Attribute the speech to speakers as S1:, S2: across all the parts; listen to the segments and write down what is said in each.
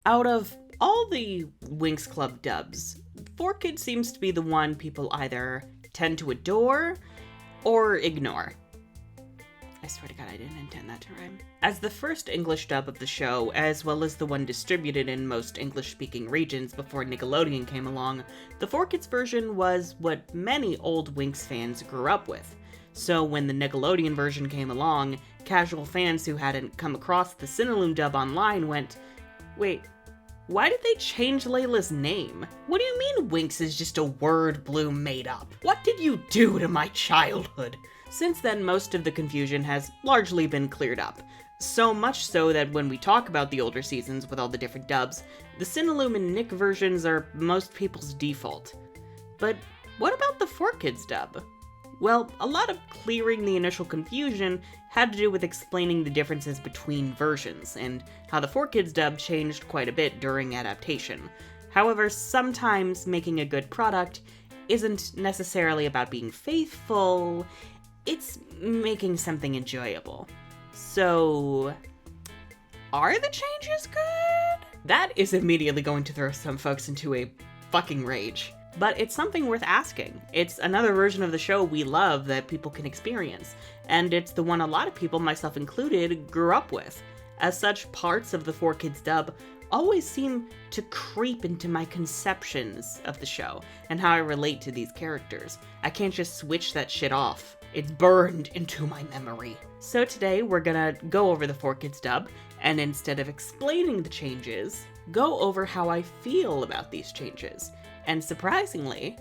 S1: Out of all the Winx Club dubs, 4Kids seems to be the one people either tend to adore or ignore. I swear to God, I didn't intend that to rhyme. As the first English dub of the show, as well as the one distributed in most English-speaking regions before Nickelodeon came along, the 4Kids version was what many old Winx fans grew up with. So when the Nickelodeon version came along, casual fans who hadn't come across the Cinelume dub online went, wait, why did they change Layla's name? What do you mean Winx is just a word Bloom made up? What did you do to my childhood? Since then, most of the confusion has largely been cleared up. So much so that when we talk about the older seasons with all the different dubs, the Cinelume and Nick versions are most people's default. But what about the 4Kids dub? Well, a lot of clearing the initial confusion had to do with explaining the differences between versions, and how the 4Kids dub changed quite a bit during adaptation. However, sometimes making a good product isn't necessarily about being faithful, it's making something enjoyable. So, are the changes good? That is immediately going to throw some folks into a fucking rage. But it's something worth asking. It's another version of the show we love that people can experience, and it's the one a lot of people, myself included, grew up with. As such, parts of the 4Kids dub always seem to creep into my conceptions of the show and how I relate to these characters. I can't just switch that shit off. It's burned into my memory. So today we're gonna go over the 4Kids dub, and instead of explaining the changes, go over how I feel about these changes. And surprisingly,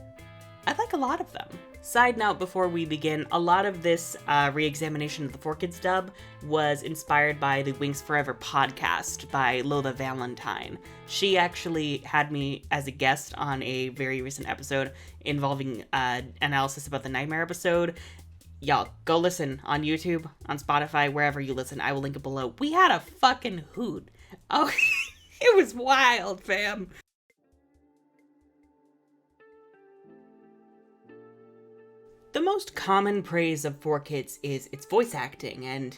S1: I like a lot of them. Side note before we begin, a lot of this re-examination of the 4Kids dub was inspired by the Winx Forever podcast by Lola Valentine. She actually had me as a guest on a very recent episode involving analysis about the Nightmare episode. Y'all, go listen on YouTube, on Spotify, wherever you listen. I will link it below. We had a fucking hoot. Oh, it was wild, fam. The most common praise of 4Kids is its voice acting, and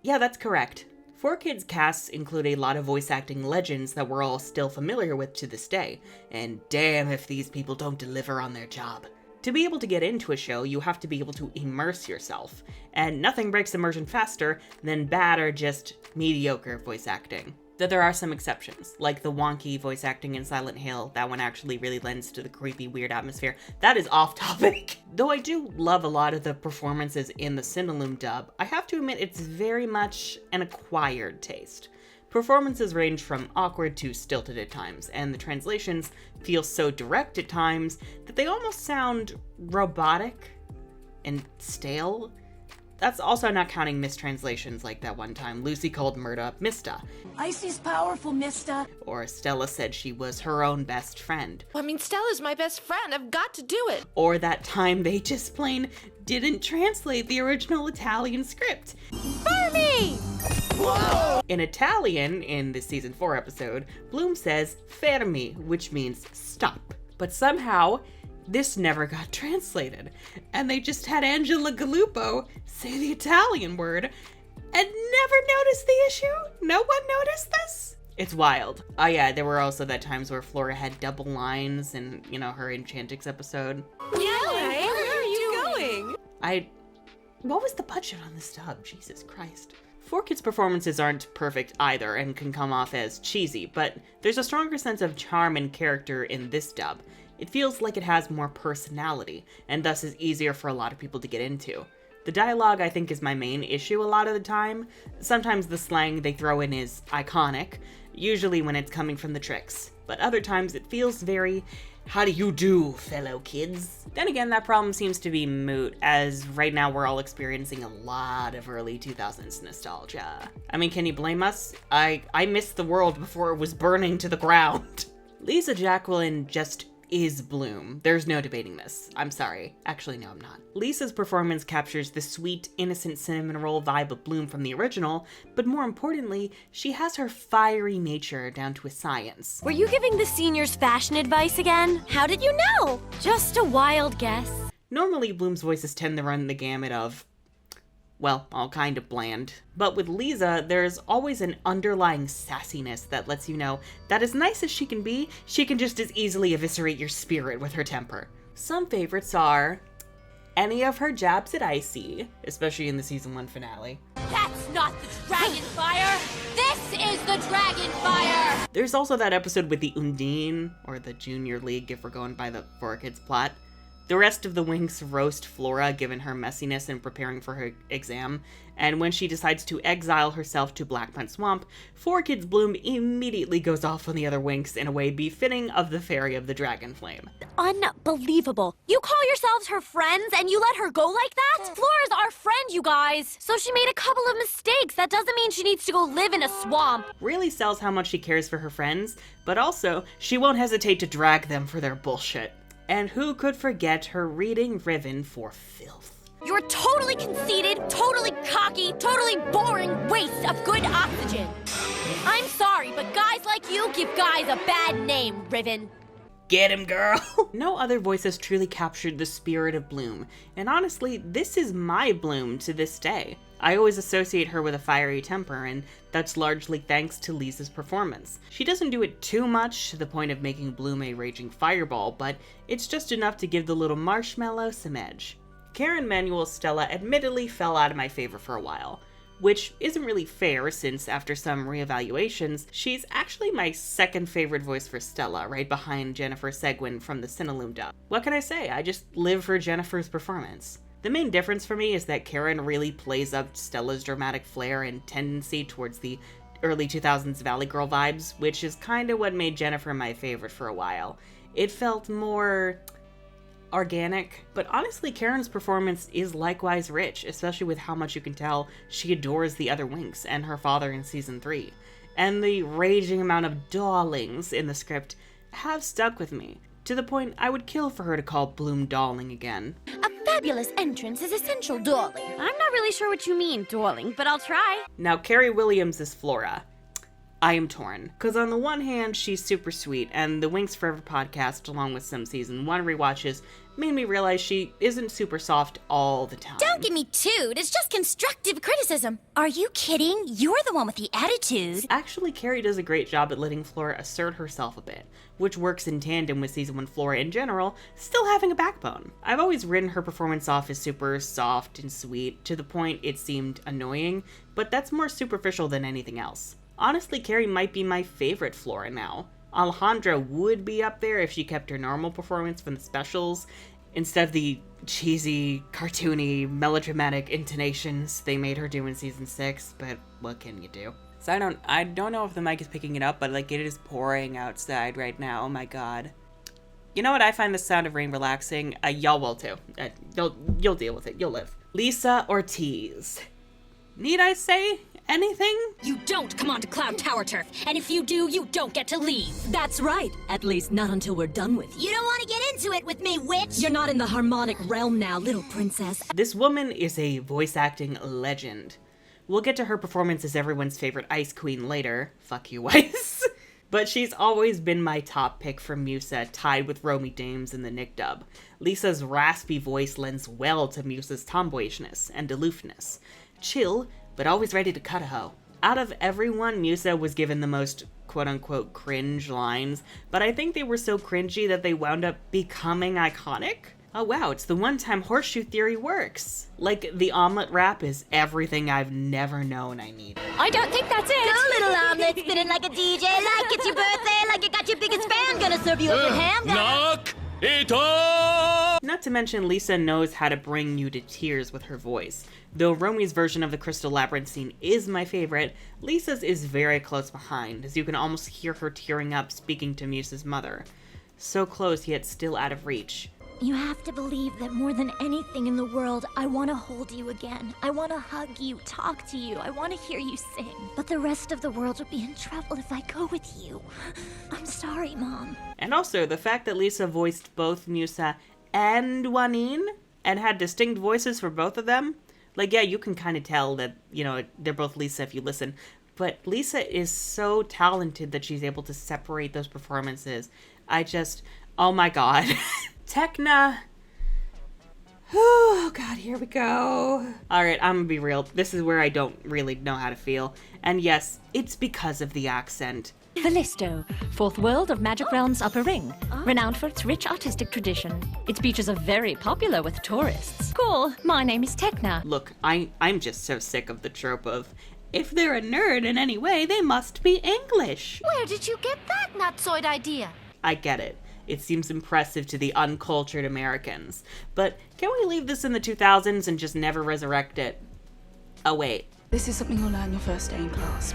S1: yeah, that's correct. 4Kids casts include a lot of voice acting legends that we're all still familiar with to this day, and damn if these people don't deliver on their job. To be able to get into a show, you have to be able to immerse yourself, and nothing breaks immersion faster than bad or just mediocre voice acting. Though there are some exceptions, like the wonky voice acting in Silent Hill. That one actually really lends to the creepy, weird atmosphere. That is off topic. Though I do love a lot of the performances in the Cinelume dub, I have to admit it's very much an acquired taste. Performances range from awkward to stilted at times, and the translations feel so direct at times that they almost sound robotic and stale. That's also not counting mistranslations like that one time Lucy called Murda Mista.
S2: Icy's powerful, Mista.
S1: Or Stella said she was her own best friend.
S3: I mean, Stella's my best friend. I've got to do it.
S1: Or that time they just plain didn't translate the original Italian script.
S3: Fermi!
S1: Whoa! In Italian, in the season 4 episode, Bloom says fermi, which means stop. But somehow, this never got translated, and they just had Angela Gallupo say the Italian word and never noticed the issue? No one noticed this? It's wild. Oh yeah, there were also that times where Flora had double lines in, her Enchantix episode.
S3: Yeah, where are you going?
S1: What was the budget on this dub? Jesus Christ. 4Kids performances aren't perfect either and can come off as cheesy, but there's a stronger sense of charm and character in this dub. It feels like it has more personality, and thus is easier for a lot of people to get into. The dialogue, I think, is my main issue a lot of the time. Sometimes the slang they throw in is iconic, usually when it's coming from the Tricks, but other times it feels very, how do you do, fellow kids? Then again, that problem seems to be moot, as right now we're all experiencing a lot of early 2000s nostalgia. I mean, can you blame us? I missed the world before it was burning to the ground. Lisa Jacqueline just is Bloom. There's no debating this. I'm sorry. Actually, no, I'm not. Lisa's performance captures the sweet, innocent cinnamon roll vibe of Bloom from the original, but more importantly, she has her fiery nature down to a science.
S4: Were you giving the seniors fashion advice again? How did you know? Just a wild guess.
S1: Normally, Bloom's voices tend to run the gamut of well, all kind of bland. But with Lisa, there's always an underlying sassiness that lets you know that as nice as she can be, she can just as easily eviscerate your spirit with her temper. Some favorites are any of her jabs at Icy, especially in the season 1 finale.
S2: That's not the dragon fire! This is the dragon fire!
S1: There's also that episode with the Undine, or the Junior League if we're going by the 4Kids plot. The rest of the Winx roast Flora given her messiness in preparing for her exam, and when she decides to exile herself to Blackpunt Swamp, 4Kids Bloom immediately goes off on the other Winx in a way befitting of the Fairy of the Dragon Flame.
S4: Unbelievable. You call yourselves her friends and you let her go like that? Flora's our friend, you guys. So she made a couple of mistakes. That doesn't mean she needs to go live in a swamp.
S1: Really sells how much she cares for her friends, but also she won't hesitate to drag them for their bullshit. And who could forget her reading Riven for filth?
S4: You're totally conceited, totally cocky, totally boring waste of good oxygen. I'm sorry, but guys like you give guys a bad name, Riven.
S1: Get him, girl! No other voices truly captured the spirit of Bloom, and honestly, this is my Bloom to this day. I always associate her with a fiery temper, and that's largely thanks to Lisa's performance. She doesn't do it too much to the point of making Bloom a raging fireball, but it's just enough to give the little marshmallow some edge. Karen Manuel's Stella admittedly fell out of my favor for a while, which isn't really fair since after some reevaluations, she's actually my second favorite voice for Stella, right behind Jennifer Seguin from the Cinelume dub. What can I say? I just live for Jennifer's performance. The main difference for me is that Karen really plays up Stella's dramatic flair and tendency towards the early 2000s Valley Girl vibes, which is kind of what made Jennifer my favorite for a while. It felt more organic, but honestly Karen's performance is likewise rich, especially with how much you can tell she adores the other Winx and her father in season 3. And the raging amount of darlings in the script have stuck with me, to the point I would kill for her to call Bloom darling again.
S4: A fabulous entrance is essential, darling. I'm not really sure what you mean, darling, but I'll try.
S1: Now Carrie Williams is Flora. I am torn, because on the one hand, she's super sweet, and the Winx Forever podcast, along with some season 1 rewatches, made me realize she isn't super soft all the time.
S2: Don't give me toot, it's just constructive criticism. Are you kidding? You're the one with the attitude.
S1: Actually, Carrie does a great job at letting Flora assert herself a bit, which works in tandem with season 1 Flora in general, still having a backbone. I've always written her performance off as super soft and sweet, to the point it seemed annoying, but that's more superficial than anything else. Honestly, Carrie might be my favorite Flora now. Alejandra would be up there if she kept her normal performance from the specials, instead of the cheesy, cartoony, melodramatic intonations they made her do in season 6, but what can you do? So I don't know if the mic is picking it up, but like it is pouring outside right now, oh my god. You know what, I find the sound of rain relaxing. Y'all will too. You'll deal with it, you'll live. Lisa Ortiz. Need I say anything?
S2: You don't come onto Cloud Tower turf, and if you do, you don't get to leave.
S5: That's right. At least not until we're done with you.
S2: You don't want to get into it with me, witch!
S5: You're not in the harmonic realm now, little princess.
S1: This woman is a voice acting legend. We'll get to her performance as everyone's favorite Ice Queen later. Fuck you, Ice. But she's always been my top pick for Musa, tied with Romy Dames in the Nick dub. Lisa's raspy voice lends well to Musa's tomboyishness and aloofness. Chill, but always ready to cut a hoe. Out of everyone, Musa was given the most quote-unquote cringe lines, but I think they were so cringy that they wound up becoming iconic. Oh wow, it's the one time horseshoe theory works. Like, the omelet wrap is everything I've never known I needed.
S2: I don't think that's it! Go, little omelet, spinning like a DJ, like it's your birthday, like you got your biggest fan, gonna serve you up your ham,
S6: Knock it off!
S1: Not to mention, Lisa knows how to bring you to tears with her voice. Though Romy's version of the Crystal Labyrinth scene is my favorite, Lisa's is very close behind, as you can almost hear her tearing up speaking to Musa's mother. So close, yet still out of reach.
S4: You have to believe that more than anything in the world, I want to hold you again. I want to hug you, talk to you. I want to hear you sing. But the rest of the world would be in trouble if I go with you. I'm sorry, Mom.
S1: And also, the fact that Lisa voiced both Musa and Juanine, and had distinct voices for both of them. Like, yeah, you can kind of tell that, you know, they're both Lisa if you listen. But Lisa is so talented that she's able to separate those performances. Oh my god. Tekna. Oh, God, here we go. All right, I'm gonna be real. This is where I don't really know how to feel. And yes, it's because of the accent.
S7: Callisto, fourth world of Magic Realm's Upper Ring, renowned for its rich artistic tradition. Its beaches are very popular with tourists. Cool, my name is Tekna.
S1: Look, I'm just so sick of the trope of, if they're a nerd in any way, they must be English.
S3: Where did you get that nutsoid idea?
S1: I get it. It seems impressive to the uncultured Americans. But can we leave this in the 2000s and just never resurrect it? Oh, wait.
S8: This is something you'll learn your first day in class.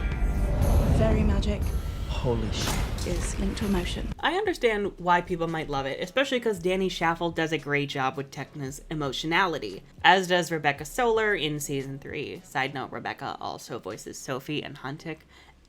S8: Fairy magic.
S6: Holy shit.
S8: Is linked to emotion.
S1: I understand why people might love it, especially because Danny Schaffel does a great job with Tekna's emotionality, as does Rebecca Solar in Season 3. Side note, Rebecca also voices Sophie and Huntic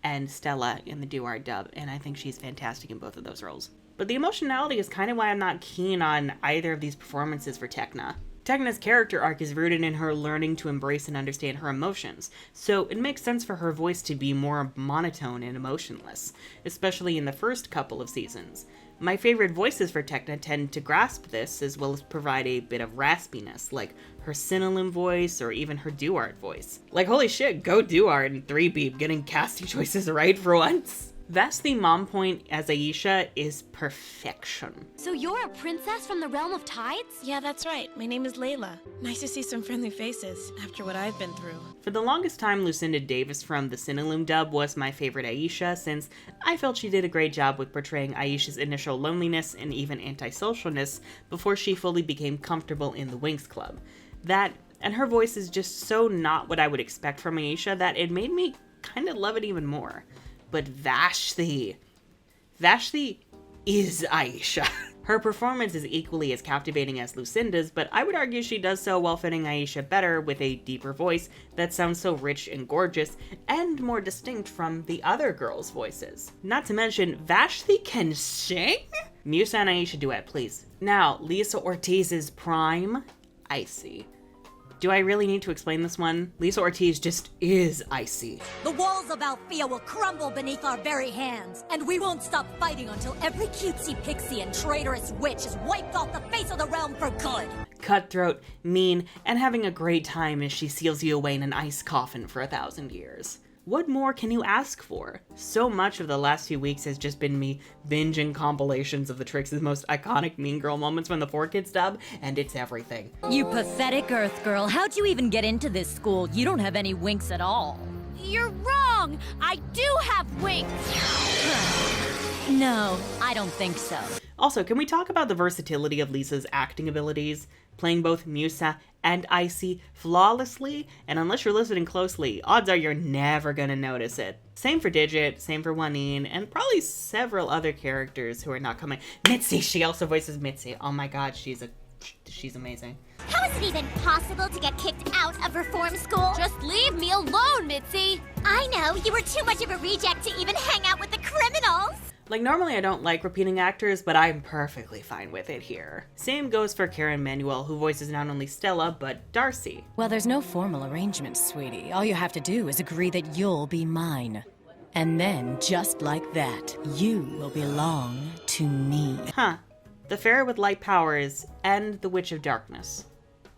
S1: and Stella in the Duar dub, and I think she's fantastic in both of those roles. But the emotionality is kind of why I'm not keen on either of these performances for Tekna. Tekna's character arc is rooted in her learning to embrace and understand her emotions, so it makes sense for her voice to be more monotone and emotionless, especially in the first couple of seasons. My favorite voices for Tekna tend to grasp this, as well as provide a bit of raspiness, like her Cinnalum voice or even her Duart voice. Like, holy shit, go Duart and 3-Beep getting casting choices right for once. That's the mom point as Aisha is perfection.
S2: So you're a princess from the realm of tides?
S9: Yeah, that's right. My name is Layla. Nice to see some friendly faces after what I've been through.
S1: For the longest time, Lucinda Davis from the Cinnalum dub was my favorite Aisha, since I felt she did a great job with portraying Aisha's initial loneliness and even antisocialness before she fully became comfortable in the Winx Club. That, and her voice is just so not what I would expect from Aisha that it made me kind of love it even more. But Vashti is Aisha. Her performance is equally as captivating as Lucinda's, but I would argue she does so while fitting Aisha better with a deeper voice that sounds so rich and gorgeous and more distinct from the other girls' voices. Not to mention, Vashti can sing? Musa and Aisha duet, please. Now, Lisa Ortiz's prime, Icy. Do I really need to explain this one? Lisa Ortiz just is icy.
S5: The walls of Althea will crumble beneath our very hands, and we won't stop fighting until every cutesy pixie and traitorous witch is wiped off the face of the realm for good.
S1: Cutthroat, mean, and having a great time as she seals you away in an ice coffin for 1,000 years. What more can you ask for? So much of the last few weeks has just been me binging compilations of the Trix's most iconic Mean Girl moments from the 4Kids dub, and it's everything.
S5: You pathetic Earth girl, how'd you even get into this school? You don't have any Winx at all.
S2: You're wrong! I do have wings!
S5: No, I don't think so.
S1: Also, can we talk about the versatility of Lisa's acting abilities? Playing both Musa and Icy flawlessly, and unless you're listening closely, odds are you're never gonna notice it. Same for Digit, same for Waneen, and probably several other characters who are not coming. Mitzi, she also voices Mitzi. Oh my god, she's amazing.
S4: How is it even possible to get kicked out of reform school?
S2: Just leave me alone, Mitzi!
S4: I know, you were too much of a reject to even hang out with the criminals!
S1: Like, normally I don't like repeating actors, but I'm perfectly fine with it here. Same goes for Karen Manuel, who voices not only Stella, but Darcy.
S10: Well, there's no formal arrangement, sweetie. All you have to do is agree that you'll be mine. And then, just like that, you will belong to me.
S1: Huh. The Fairy with Light Powers and the Witch of Darkness.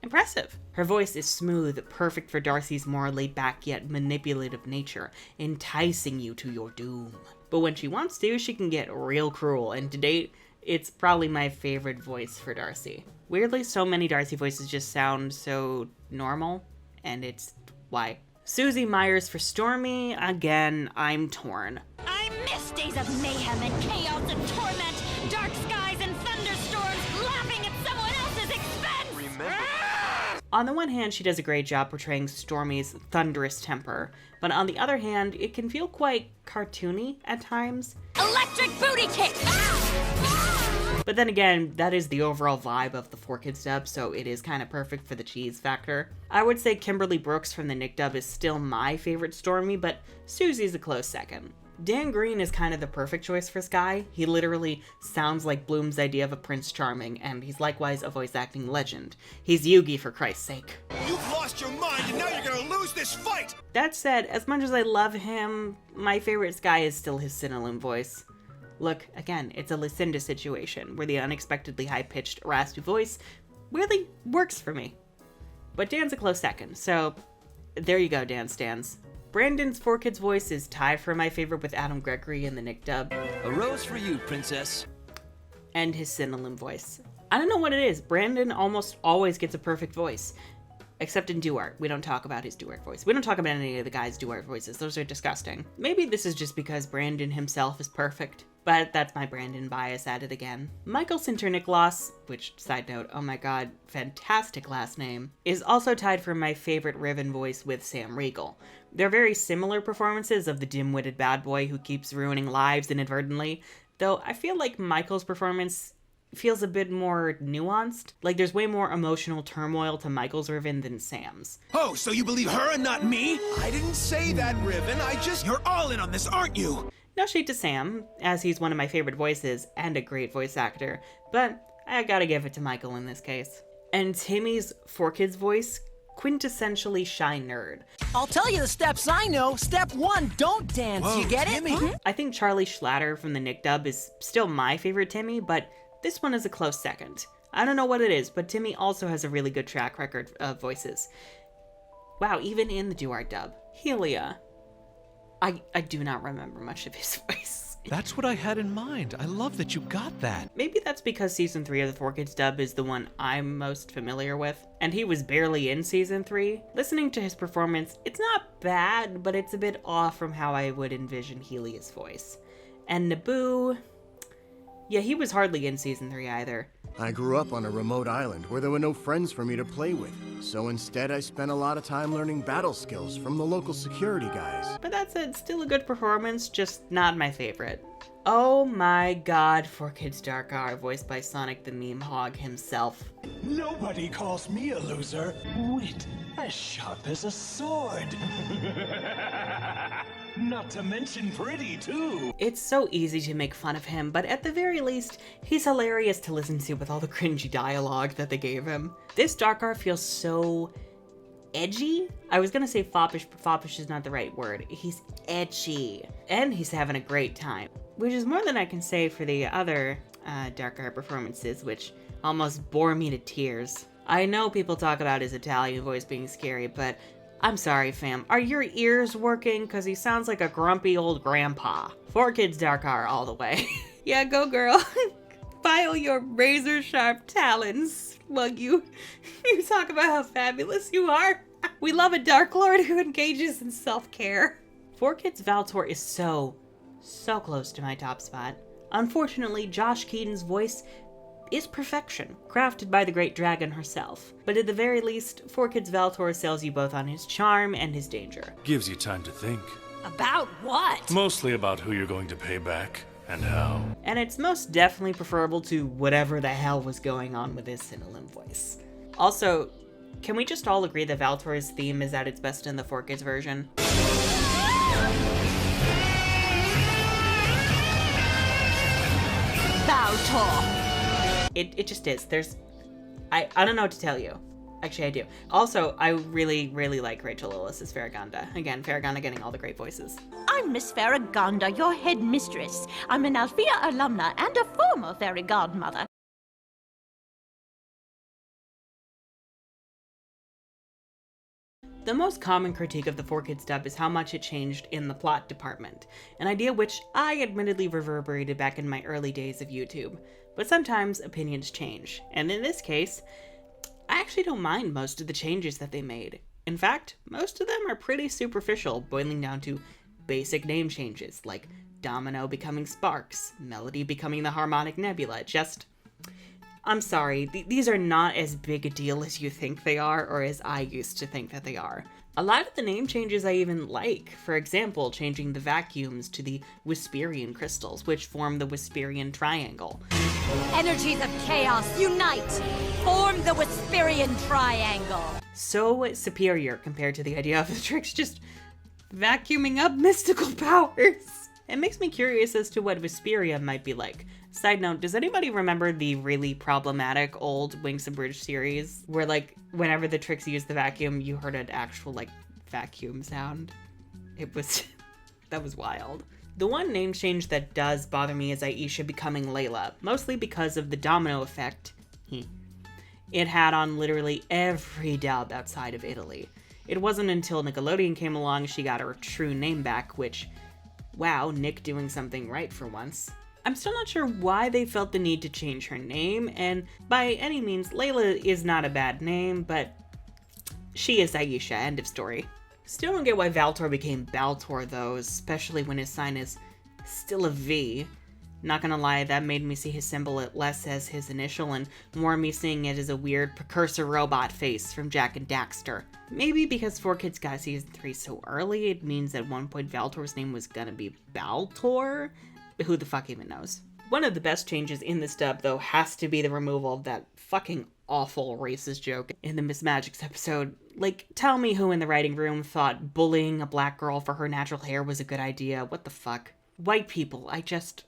S1: Impressive. Her voice is smooth, perfect for Darcy's more laid-back yet manipulative nature, enticing you to your doom. But when she wants to, she can get real cruel, and to date, it's probably my favorite voice for Darcy. Weirdly, so many Darcy voices just sound so normal, and it's why. Susie Myers for Stormy, again, I'm torn.
S2: I miss days of mayhem and chaos and torment, dark skies and thunderstorms, laughing at someone else's expense!
S6: Remember.
S1: On the one hand, she does a great job portraying Stormy's thunderous temper, but on the other hand, it can feel quite cartoony at times.
S2: Electric booty kick!
S1: But then again, that is the overall vibe of the 4Kids dub, so it is kind of perfect for the cheese factor. I would say Kimberly Brooks from the Nick dub is still my favorite Stormy, but Susie's a close second. Dan Green is kind of the perfect choice for Sky. He literally sounds like Bloom's idea of a Prince Charming, and he's likewise a voice acting legend. He's Yugi, for Christ's sake.
S11: You've lost your mind, and now you're gonna lose this fight!
S1: That said, as much as I love him, my favorite Sky is still his Cinnalum voice. Look, again, it's a Lucinda situation, where the unexpectedly high-pitched, raspy voice really works for me. But Dan's a close second, so there you go, Dan stands. Brandon's 4Kids voice is tied for my favorite with Adam Gregory in the Nick dub.
S12: A rose for you, princess.
S1: And his Cinnalum voice. I don't know what it is. Brandon almost always gets a perfect voice. Except in Duart. We don't talk about his Duart voice. We don't talk about any of the guys' Duart voices. Those are disgusting. Maybe this is just because Brandon himself is perfect. But that's my Brandon bias at it again. Michael Sinterniklaas, which, side note, oh my god, fantastic last name, is also tied for my favorite Riven voice with Sam Riegel. They're very similar performances of the dim-witted bad boy who keeps ruining lives inadvertently, though I feel like Michael's performance feels a bit more nuanced. Like there's way more emotional turmoil to Michael's Riven than Sam's.
S11: Oh, so you believe her and not me? I didn't say that, Riven. You're all in on this, aren't you?
S1: No shade to Sam, as he's one of my favorite voices and a great voice actor, but I gotta give it to Michael in this case. And Timmy's 4Kids voice, quintessentially shy nerd.
S13: I'll tell you the steps I know. Step 1, don't dance.
S11: Whoa,
S13: you get
S11: Timmy.
S13: it?
S1: I think Charlie Schlatter from the Nick dub is still my favorite Timmy, but this one is a close second. I don't know what it is, but Timmy also has a really good track record of voices. Wow, even in the Duart dub. Helia. I do not remember much of his voice.
S14: That's what I had in mind. I love that you got that.
S1: Maybe that's because season 3 of the 4Kids dub is the one I'm most familiar with, and he was barely in season 3. Listening to his performance, it's not bad, but it's a bit off from how I would envision Helia's voice. And Naboo, yeah, he was hardly in season 3 either.
S15: I grew up on a remote island where there were no friends for me to play with, so instead I spent a lot of time learning battle skills from the local security guys.
S1: But that's still a good performance, just not my favorite. Oh my god, 4Kids Dark Hour, voiced by Sonic the Meme Hog himself.
S16: Nobody calls me a loser. Wit as sharp as a sword. Not to mention pretty, too.
S1: It's so easy to make fun of him, but at the very least, he's hilarious to listen to with all the cringy dialogue that they gave him. This Dark Hour feels so edgy. I was gonna say foppish, but foppish is not the right word. He's edgy. And he's having a great time, which is more than I can say for the other Dark Hour performances, which almost bore me to tears. I know people talk about his Italian voice being scary, but I'm sorry, fam. Are your ears working? Because he sounds like a grumpy old grandpa. 4Kids Dark Hour all the way. Yeah, go girl. File your razor-sharp talons while you talk about how fabulous you are. We love a Dark Lord who engages in self-care. 4Kids Valtor is so close to my top spot. Unfortunately, Josh Keaton's voice is perfection, crafted by the great dragon herself. But at the very least, 4Kids Valtor sells you both on his charm and his danger.
S6: Gives you time to think.
S5: About what?
S6: Mostly about who you're going to pay back and how.
S1: And it's most definitely preferable to whatever the hell was going on with his Cinnalum voice. Also, can we just all agree that Valtor's theme is at its best in the 4Kids version?
S5: Valtor!
S1: It just is. I don't know what to tell you. Actually, I do. Also, I really, really like Rachel Lillis as Farragonda. Again, Farragonda getting all the great voices.
S17: I'm Miss Farragonda, your head mistress. I'm an Althea alumna and a former fairy godmother.
S1: The most common critique of the 4Kids dub is how much it changed in the plot department, an idea which I admittedly reverberated back in my early days of YouTube. But sometimes opinions change, and in this case, I actually don't mind most of the changes that they made. In fact, most of them are pretty superficial, boiling down to basic name changes, like Domino becoming Sparks, Melody becoming the Harmonic Nebula. I'm sorry, these are not as big a deal as you think they are, or as I used to think that they are. A lot of the name changes I even like. For example, changing the vacuums to the Whisperian crystals, which form the Whisperian triangle.
S5: Energies of chaos, unite! Form the Whisperian triangle!
S1: So superior compared to the idea of the tricks just vacuuming up mystical powers. It makes me curious as to what Vesperia might be like. Side note, does anybody remember the really problematic old Winx Abridged series where, like, whenever the tricks used the vacuum, you heard an actual, like, vacuum sound? That was wild. The one name change that does bother me is Aisha becoming Layla, mostly because of the domino effect It had on literally every dub outside of Italy. It wasn't until Nickelodeon came along she got her true name back, which, wow, Nick doing something right for once. I'm still not sure why they felt the need to change her name, and by any means, Layla is not a bad name, but she is Aisha, end of story. Still don't get why Valtor became Baltor though, especially when his sign is still a V. Not gonna lie, that made me see his symbol less as his initial and more me seeing it as a weird precursor robot face from Jak and Daxter. Maybe because 4Kids got season 3 so early, it means at one point Valtor's name was gonna be Baltor? But who the fuck even knows? One of the best changes in this dub though has to be the removal of that fucking awful racist joke in the Miss Magics episode. Like, tell me who in the writing room thought bullying a black girl for her natural hair was a good idea. What the fuck? White people, I just...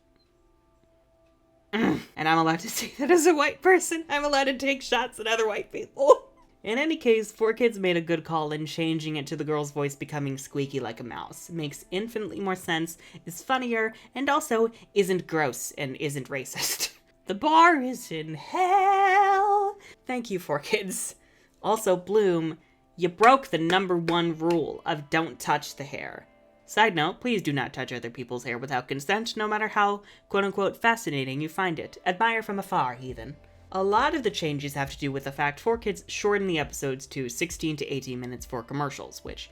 S1: And I'm allowed to say that as a white person. I'm allowed to take shots at other white people. In any case, 4Kids made a good call in changing it to the girl's voice becoming squeaky like a mouse. It makes infinitely more sense, is funnier, and also isn't gross and isn't racist. The bar is in hell. Thank you, 4Kids. Also, Bloom, you broke the #1 rule of don't touch the hair. Side note, please do not touch other people's hair without consent, no matter how quote-unquote fascinating you find it. Admire from afar, heathen. A lot of the changes have to do with the fact 4Kids shortened the episodes to 16 to 18 minutes for commercials, which,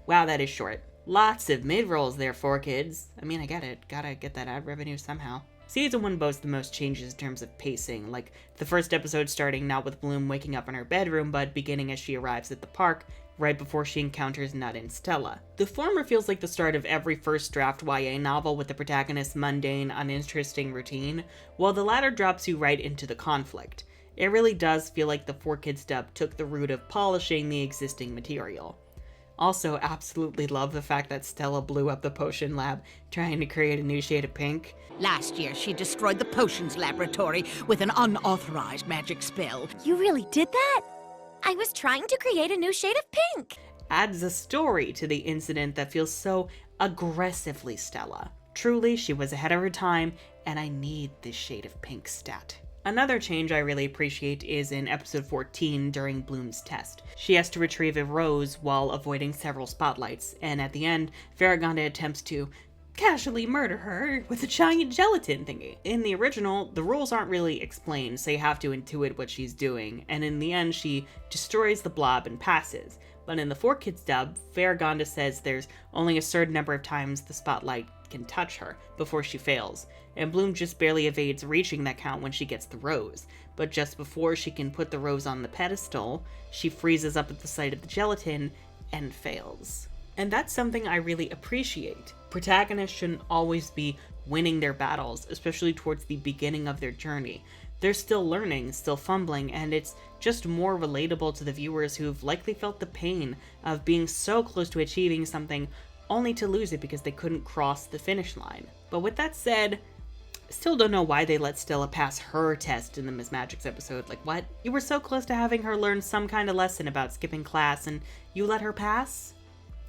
S1: wow, that is short. Lots of mid-rolls there, 4Kids. I mean, I get it. Gotta get that ad revenue somehow. Season 1 boasts the most changes in terms of pacing, like the first episode starting not with Bloom waking up in her bedroom, but beginning as she arrives at the park, right before she encounters Nut and Stella. The former feels like the start of every first draft YA novel with the protagonist's mundane, uninteresting routine, while the latter drops you right into the conflict. It really does feel like the 4Kids dub took the route of polishing the existing material. Also, absolutely love the fact that Stella blew up the potion lab trying to create a new shade of pink.
S18: Last year, she destroyed the potions laboratory with an unauthorized magic spell.
S4: You really did that? I was trying to create a new shade of pink.
S1: Adds a story to the incident that feels so aggressively Stella. Truly, she was ahead of her time, and I need this shade of pink stat. Another change I really appreciate is in episode 14 during Bloom's test. She has to retrieve a rose while avoiding several spotlights, and at the end, Farragonda attempts to casually murder her with a giant gelatin thingy. In the original, the rules aren't really explained, so you have to intuit what she's doing, and in the end she destroys the blob and passes. But in the 4Kids dub, Farragonda says there's only a certain number of times the spotlight can touch her before she fails, and Bloom just barely evades reaching that count when she gets the rose. But just before she can put the rose on the pedestal, she freezes up at the sight of the gelatin and fails. And that's something I really appreciate. Protagonists shouldn't always be winning their battles, especially towards the beginning of their journey. They're still learning, still fumbling, and it's just more relatable to the viewers who've likely felt the pain of being so close to achieving something only to lose it because they couldn't cross the finish line. But with that said, still don't know why they let Stella pass her test in the Miss Magics episode. Like, what? You were so close to having her learn some kind of lesson about skipping class and you let her pass?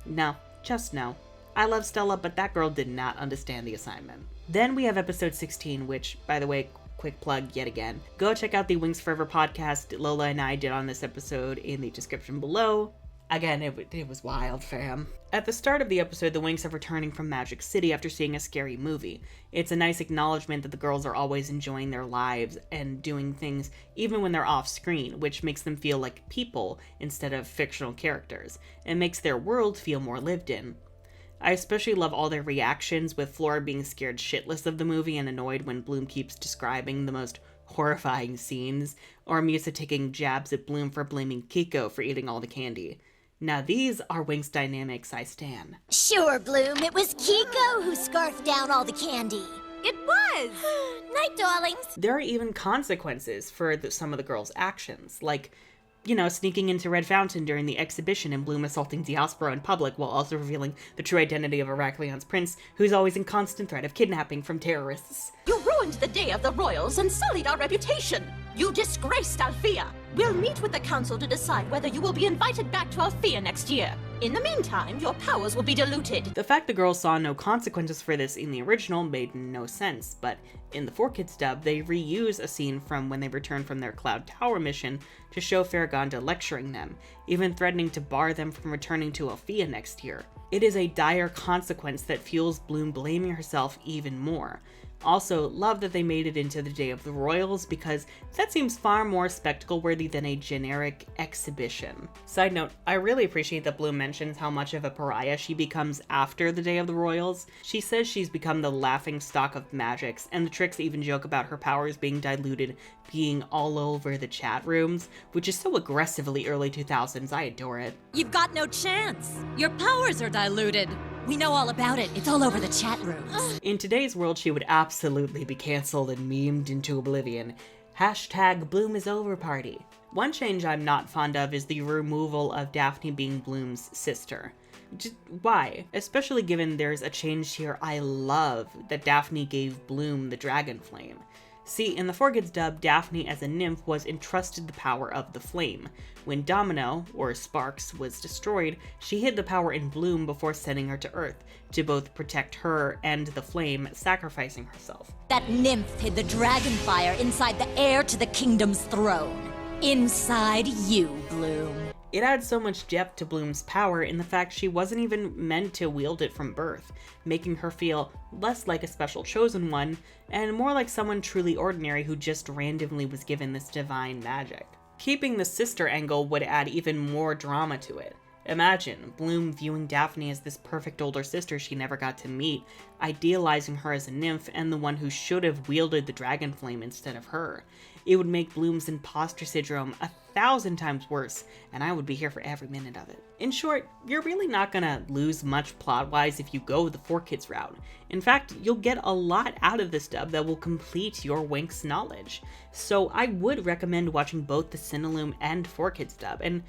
S1: No, just no. I love Stella, but that girl did not understand the assignment. Then we have episode 16, which, by the way, quick plug yet again. Go check out the Winx Forever podcast Lola and I did on this episode in the description below. Again, it was wild, fam. At the start of the episode, the Winx are returning from Magic City after seeing a scary movie. It's a nice acknowledgement that the girls are always enjoying their lives and doing things even when they're off screen, which makes them feel like people instead of fictional characters, and makes their world feel more lived in. I especially love all their reactions, with Flora being scared shitless of the movie and annoyed when Bloom keeps describing the most horrifying scenes, or Musa taking jabs at Bloom for blaming Kiko for eating all the candy. Now these are Winx dynamics I stan.
S4: Sure, Bloom, it was Kiko who scarfed down all the candy.
S5: It was!
S4: Night, darlings!
S1: There are even consequences for some of the girls' actions, like, you know, sneaking into Red Fountain during the exhibition and Bloom assaulting Diaspora in public while also revealing the true identity of Herakleon's prince, who's always in constant threat of kidnapping from terrorists.
S17: You ruined the day of the royals and sullied our reputation. You disgraced Althea. We'll meet with the council to decide whether you will be invited back to Althea next year. In the meantime, your powers will be diluted.
S1: The fact the girls saw no consequences for this in the original made no sense, but in the 4Kids dub, they reuse a scene from when they return from their Cloud Tower mission to show Farragonda lecturing them, even threatening to bar them from returning to Althea next year. It is a dire consequence that fuels Bloom blaming herself even more. Also, love that they made it into the Day of the Royals because that seems far more spectacle-worthy than a generic exhibition. Side note, I really appreciate that Bloom mentions how much of a pariah she becomes after the Day of the Royals. She says she's become the laughing stock of magics, and the Tricks even joke about her powers being diluted, being all over the chat rooms, which is so aggressively early 2000s. I adore it.
S5: You've got no chance. Your powers are diluted. We know all about it. It's all over the chat rooms.
S1: In today's world, she would absolutely be cancelled and memed into oblivion. Hashtag Bloom is over party. One change I'm not fond of is the removal of Daphne being Bloom's sister. Just why? Especially given there's a change here I love, that Daphne gave Bloom the dragon flame. See, in the 4Kids dub, Daphne as a nymph was entrusted the power of the flame. When Domino, or Sparks, was destroyed, she hid the power in Bloom before sending her to Earth, to both protect her and the flame, sacrificing herself.
S5: That nymph hid the dragon fire inside the heir to the kingdom's throne. Inside you, Bloom.
S1: It adds so much depth to Bloom's power in the fact she wasn't even meant to wield it from birth, making her feel less like a special chosen one, and more like someone truly ordinary who just randomly was given this divine magic. Keeping the sister angle would add even more drama to it. Imagine Bloom viewing Daphne as this perfect older sister she never got to meet, idealizing her as a nymph and the one who should have wielded the dragon flame instead of her. It would make Bloom's imposter syndrome 1,000 times worse, and I would be here for every minute of it. In short, you're really not gonna lose much plot-wise if you go the 4Kids route. In fact, you'll get a lot out of this dub that will complete your Winx knowledge. So I would recommend watching both the Cinelume and 4Kids dub, and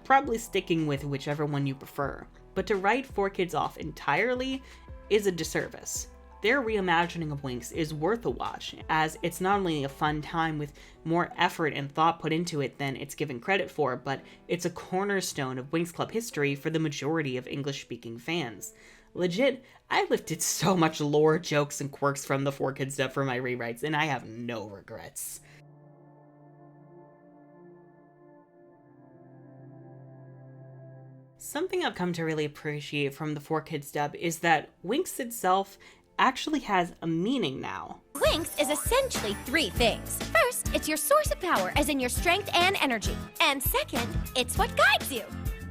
S1: probably sticking with whichever one you prefer. But to write 4Kids off entirely is a disservice. Their reimagining of Winx is worth a watch, as it's not only a fun time with more effort and thought put into it than it's given credit for, but it's a cornerstone of Winx Club history for the majority of English-speaking fans. Legit, I lifted so much lore, jokes, and quirks from the 4Kids dub for my rewrites, and I have no regrets. Something I've come to really appreciate from the 4Kids dub is that Winx itself actually has a meaning now.
S4: Winx is essentially three things. First, it's your source of power, as in your strength and energy. And second, it's what guides you.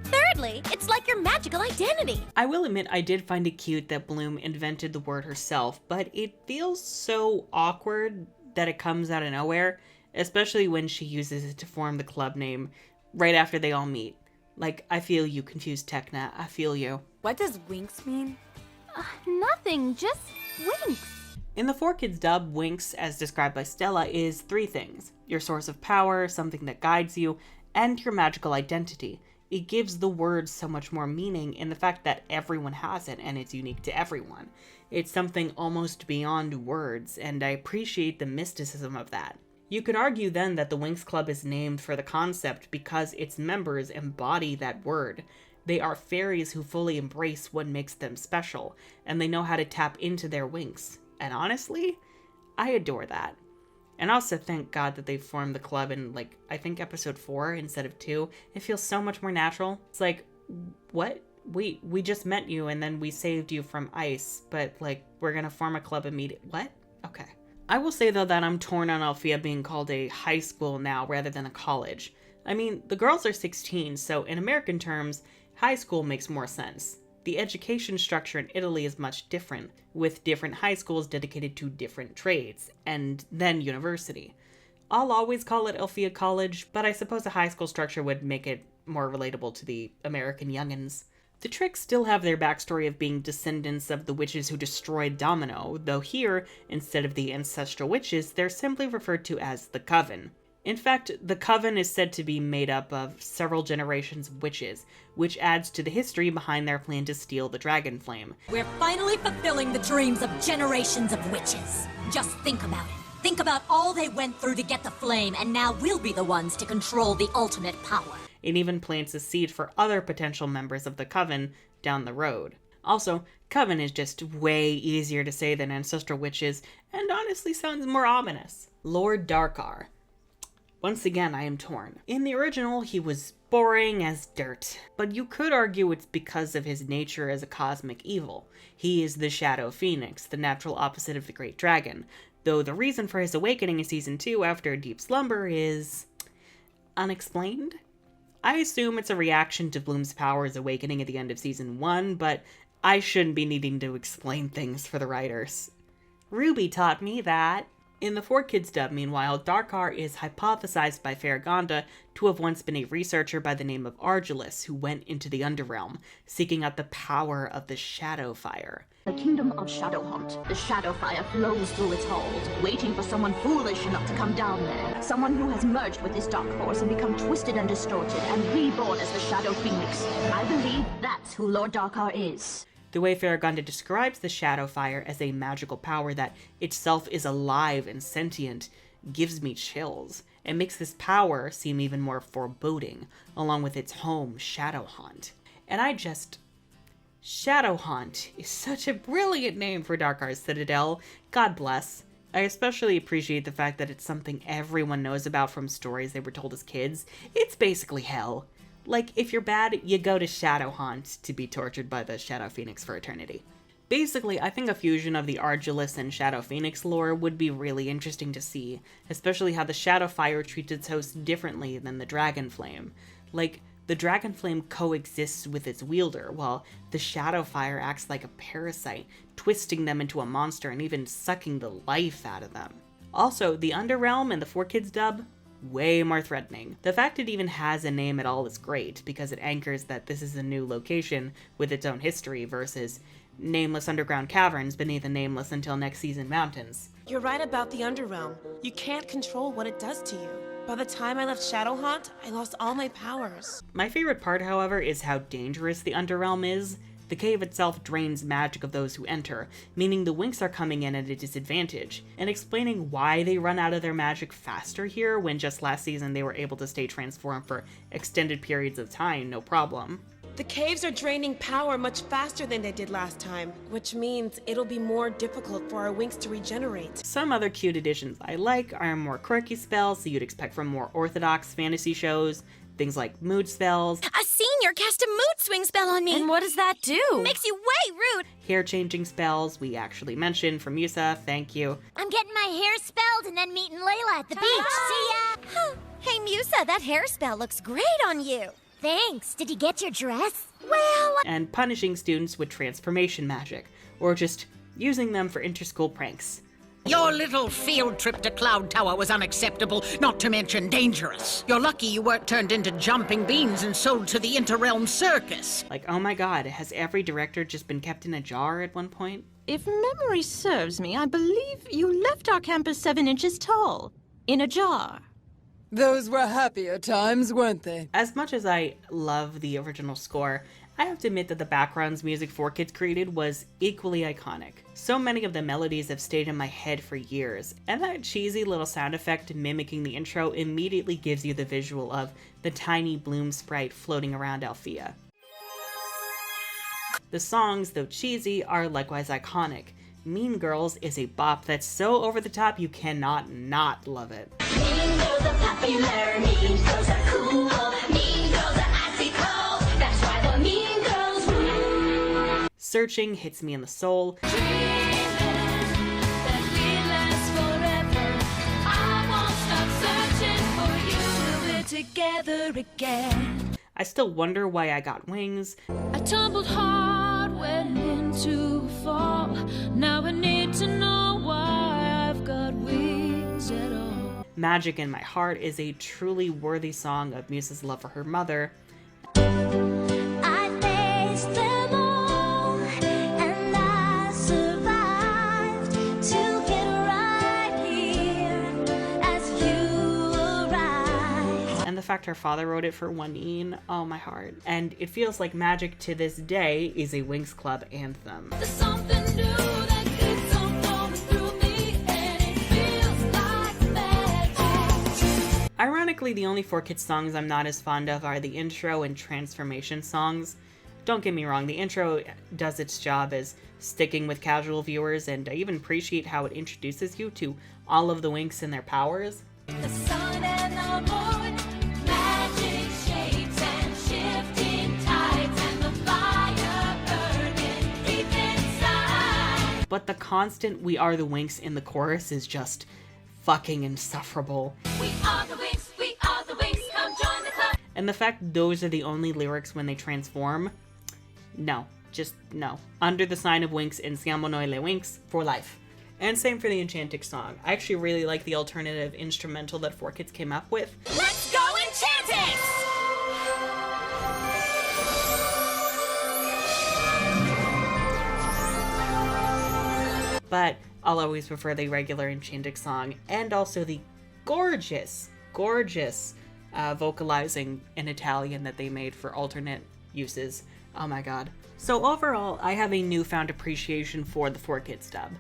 S4: Thirdly, it's like your magical identity.
S1: I will admit I did find it cute that Bloom invented the word herself, but it feels so awkward that it comes out of nowhere, especially when she uses it to form the club name right after they all meet. Like, I feel you, confused Tekna. I feel you.
S8: What does Winx mean?
S4: Nothing, just Winx.
S1: In the 4Kids dub, Winx, as described by Stella, is three things. Your source of power, something that guides you, and your magical identity. It gives the word so much more meaning in the fact that everyone has it and it's unique to everyone. It's something almost beyond words, and I appreciate the mysticism of that. You could argue then that the Winx Club is named for the concept because its members embody that word. They are fairies who fully embrace what makes them special, and they know how to tap into their Winx. And honestly, I adore that. And also thank God that they formed the club in, like, I think episode 4 instead of 2. It feels so much more natural. It's like, what? We just met you and then we saved you from ice, but, like, we're gonna form a club immediately. What? Okay. I will say, though, that I'm torn on Althea being called a high school now rather than a college. I mean, the girls are 16, so in American terms, high school makes more sense. The education structure in Italy is much different, with different high schools dedicated to different trades, and then university. I'll always call it Althea College, but I suppose a high school structure would make it more relatable to the American youngins. The Tricks still have their backstory of being descendants of the witches who destroyed Domino, though here, instead of the ancestral witches, they're simply referred to as the Coven. In fact, the Coven is said to be made up of several generations of witches, which adds to the history behind their plan to steal the dragon flame.
S5: We're finally fulfilling the dreams of generations of witches. Just think about it. Think about all they went through to get the flame, and now we'll be the ones to control the ultimate power.
S1: It even plants a seed for other potential members of the Coven down the road. Also, Coven is just way easier to say than Ancestral Witches, and honestly sounds more ominous. Lord Darkar. Once again, I am torn. In the original, he was boring as dirt, but you could argue it's because of his nature as a cosmic evil. He is the Shadow Phoenix, the natural opposite of the Great Dragon, though the reason for his awakening in Season 2 after a deep slumber is unexplained. I assume it's a reaction to Bloom's powers awakening at the end of Season 1, but I shouldn't be needing to explain things for the writers. Ruby taught me that. In the 4Kids dub, meanwhile, Darkar is hypothesized by Farragonda to have once been a researcher by the name of Argilus who went into the Underrealm, seeking out the power of the Shadow Fire.
S19: The kingdom of Shadowhunt. The Shadow Fire flows through its halls, waiting for someone foolish enough to come down there. Someone who has merged with this dark force and become twisted and distorted and reborn as the Shadow Phoenix. I believe that's who Lord Darkar is.
S1: The way Farragonda describes the Shadow Fire as a magical power that itself is alive and sentient gives me chills. It makes this power seem even more foreboding, along with its home, Shadowhunt. And Shadowhunt is such a brilliant name for Darkar's Citadel. God bless. I especially appreciate the fact that it's something everyone knows about from stories they were told as kids. It's basically hell. Like, if you're bad, you go to Shadowhunt to be tortured by the Shadow Phoenix for eternity. Basically, I think a fusion of the Argilus and Shadow Phoenix lore would be really interesting to see, especially how the Shadow Fire treats its host differently than the Dragon Flame. Like, the Dragon Flame coexists with its wielder, while the Shadow Fire acts like a parasite, twisting them into a monster and even sucking the life out of them. Also, the Underrealm and the 4Kids dub, way more threatening. The fact it even has a name at all is great, because it anchors that this is a new location with its own history versus nameless underground caverns beneath the nameless until next season mountains.
S9: You're right about the Underrealm. You can't control what it does to you. By the time I left Shadowhunt, I lost all my powers.
S1: My favorite part, however, is how dangerous the Underrealm is. The cave itself drains magic of those who enter, meaning the Winx are coming in at a disadvantage, and explaining why they run out of their magic faster here when just last season they were able to stay transformed for extended periods of time, no problem.
S9: The caves are draining power much faster than they did last time, which means it'll be more difficult for our Winx to regenerate.
S1: Some other cute additions I like are more quirky spells that you'd expect from more orthodox fantasy shows. Things like mood spells.
S5: A senior cast a mood swing spell on me.
S4: And what does that do?
S5: Makes you way rude.
S1: Hair-changing spells we actually mentioned from Yusa, thank you.
S4: I'm getting my hair spelled and then meeting Layla at the beach. See ya!
S5: Hey, Musa, that hair spell looks great on you.
S4: Thanks. Did you get your dress?
S5: Well...
S1: And punishing students with transformation magic, or just using them for inter-school pranks.
S18: Your little field trip to Cloud Tower was unacceptable, not to mention dangerous. You're lucky you weren't turned into jumping beans and sold to the Interrealm Circus.
S1: Like, oh my god, has every director just been kept in a jar at one point?
S17: If memory serves me, I believe you left our campus 7 inches tall. In a jar.
S20: Those were happier times, weren't they?
S1: As much as I love the original score, I have to admit that the backgrounds music 4Kids created was equally iconic. So many of the melodies have stayed in my head for years, and that cheesy little sound effect mimicking the intro immediately gives you the visual of the tiny Bloom sprite floating around Althea. The songs, though cheesy, are likewise iconic. Mean Girls is a bop that's so over the top you cannot not love it.
S2: Mean girls are popular, mean girls are cool, mean girls are icy cold, that's why the mean girls rule.
S1: Searching hits me in the soul.
S2: Together again.
S1: I still wonder why I got wings.
S2: I tumbled hard, went into a fall. Now I need to know why I've got wings at all.
S1: Magic in My Heart is a truly worthy song of Musa's love for her mother. And the fact her father wrote it for Waneen, oh my heart. And it feels like Magic to this day is a Winx Club anthem.
S2: There's something new that keeps on flowing through me, and it feels like magic.
S1: Lyrically, the only 4Kids songs I'm not as fond of are the intro and transformation songs. Don't get me wrong, the intro does its job as sticking with casual viewers, and I even appreciate how it introduces you to all of the Winx and their powers.
S2: The sun and the moon, magic shapes and shifting tides, and the fire burning deep inside.
S1: But the constant "We are the Winx" in the chorus is just fucking insufferable.
S2: We are the Winx, come join the club.
S1: And the fact those are the only lyrics when they transform, no, just no. Under the sign of Winx and Siamo noi le Winx for life. And same for the Enchantic song. I actually really like the alternative instrumental that 4Kids came up with.
S2: Let's go Enchantic!
S1: But I'll always prefer the regular Enchantic song, and also the gorgeous vocalizing in Italian that they made for alternate uses. Oh my god. So overall, I have a newfound appreciation for the 4Kids dub.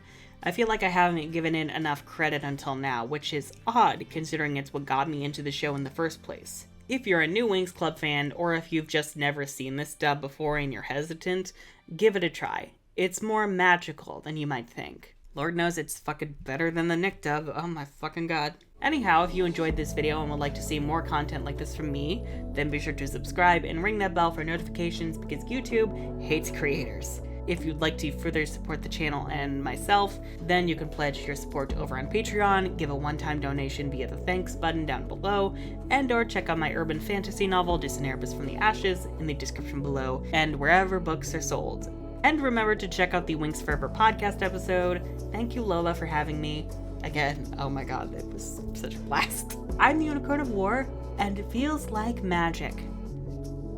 S1: I feel like I haven't given it enough credit until now, which is odd considering it's what got me into the show in the first place. If you're a new Winx Club fan, or if you've just never seen this dub before and you're hesitant, give it a try. It's more magical than you might think. Lord knows it's fucking better than the Nick dub, oh my fucking god. Anyhow, if you enjoyed this video and would like to see more content like this from me, then be sure to subscribe and ring that bell for notifications because YouTube hates creators. If you'd like to further support the channel and myself, then you can pledge your support over on Patreon, give a one-time donation via the thanks button down below, and or check out my urban fantasy novel, Disinherbus from the Ashes, in the description below, and wherever books are sold. And remember to check out the Winx Forever podcast episode. Thank you, Lola, for having me. Again, oh my god, it was such a blast. I'm the Unicorn of War, and it feels like magic.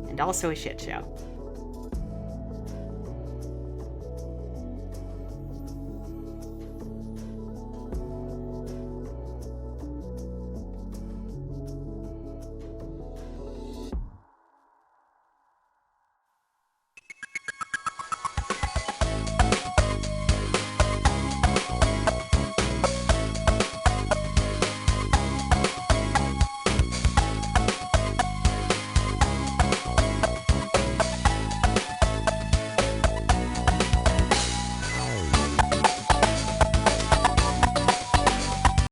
S1: And also a shit show.